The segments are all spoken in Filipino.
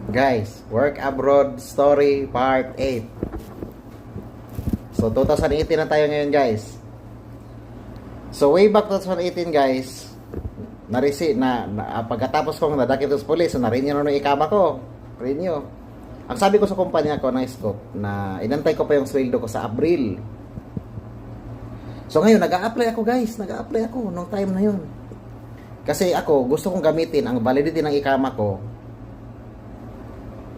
Guys, work abroad story part 8. So 2018 na tayo ngayon, guys. So way back 2018, guys, pagkatapos kong nadakip sa police, so na-renew na yung ikama ko. Renew. Ang sabi ko sa kumpanya ko ng Scope na inantay ko pa yung sweldo ko sa Abril. So ngayon, nag-a-apply ako, guys. Nag-a-apply ako nung time na yun. Kasi ako, gusto kong gamitin ang validity ng ikama ko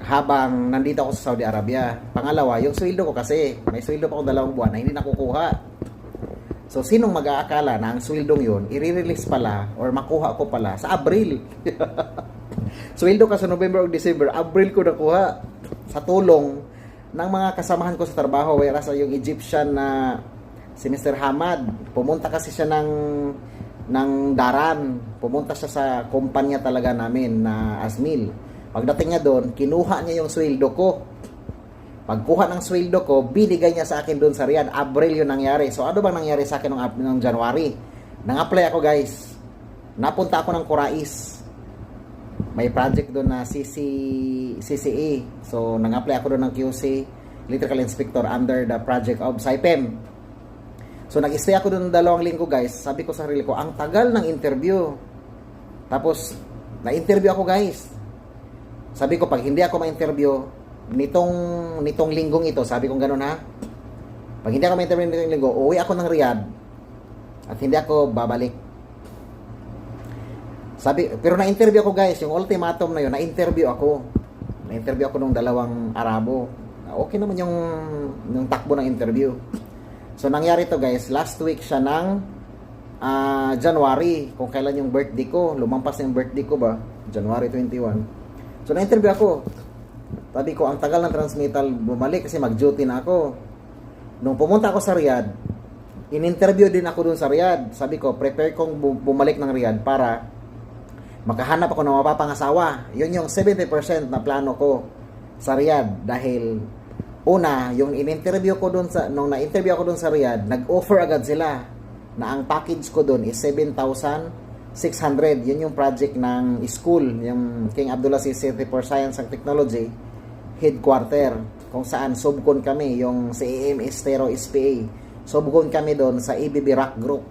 habang nandito ako sa Saudi Arabia. Pangalawa, yung sweldo ko kasi, may sweldo pa ako 2 buwan na hindi nakukuha. So, sinong mag-aakala na ang sweldong yun, i-release pala or makuha ko pala sa Abril. Sweldo ka sa November o December, Abril ko nakuha sa tulong ng mga kasamahan ko sa trabaho. Whereas yung Egyptian na si Mr. Hamad, pumunta kasi siya ng Daran. Pumunta siya sa kumpanya talaga namin na Asmil. Pagdating niya doon, kinuha niya yung sweldo ko. Pagkuha ng sweldo ko, binigay niya sa akin doon sa Riyadh. Abril yun nangyari. So ano bang nangyari sa akin noong January? Nang-apply ako, guys. Napunta ako ng Kurais. May project doon na CCE. So nang-apply ako doon ng QC, Electrical Inspector, under the project of SIPEM. So nag-stay ako doon 2 linggo, guys. Sabi ko sa sarili ko, ang tagal ng interview. Tapos na-interview ako, guys. Sabi ko, pag hindi ako ma-interview nitong linggong ito, sabi kong gano'n, ha, pag hindi ako ma-interview nitong linggo, uwi ako ng Riyadh at hindi ako babalik. Pero na-interview ako, guys. Yung ultimatum na yun, na-interview ako nung 2 Arabo. Okay naman yung takbo ng interview. So nangyari to, guys, last week siya ng January, kung kailan yung birthday ko. Lumampas na yung birthday ko ba, January 21. So na-interview ako. Sabi ko, ang tagal ng transmittal, bumalik kasi mag-duty na ako. Nung pumunta ako sa Riyadh, in-interview din ako dun sa Riyadh. Sabi ko, prepare kong bumalik ng Riyadh para makahanap ako ng mapapangasawa. Yun yung 70% na plano ko sa Riyadh. Dahil una, yung in-interview ko dun nung na-interview ako dun sa Riyadh, nag-offer agad sila na ang package ko dun is 7,600. Yun yung project ng school, yung King Abdulaziz Center for Science and Technology headquarter, kung saan subcon kami, yung sa AMS Tero SPA. Subcon kami doon sa ABB Rock Group.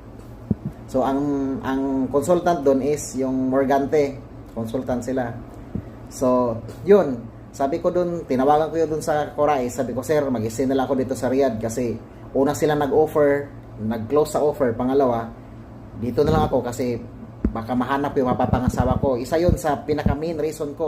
So ang consultant doon is yung Morgante, consultant sila. So yun, sabi ko doon, tinawagan ko yun doon sa Coray. Sabi ko, sir, mag-stay na lang ako dito sa Riyadh kasi una sila nag-offer, nag-close sa offer. Pangalawa, dito na lang ako kasi baka mahanap yung mapapangasawa ko. Isa yun sa pinaka main reason ko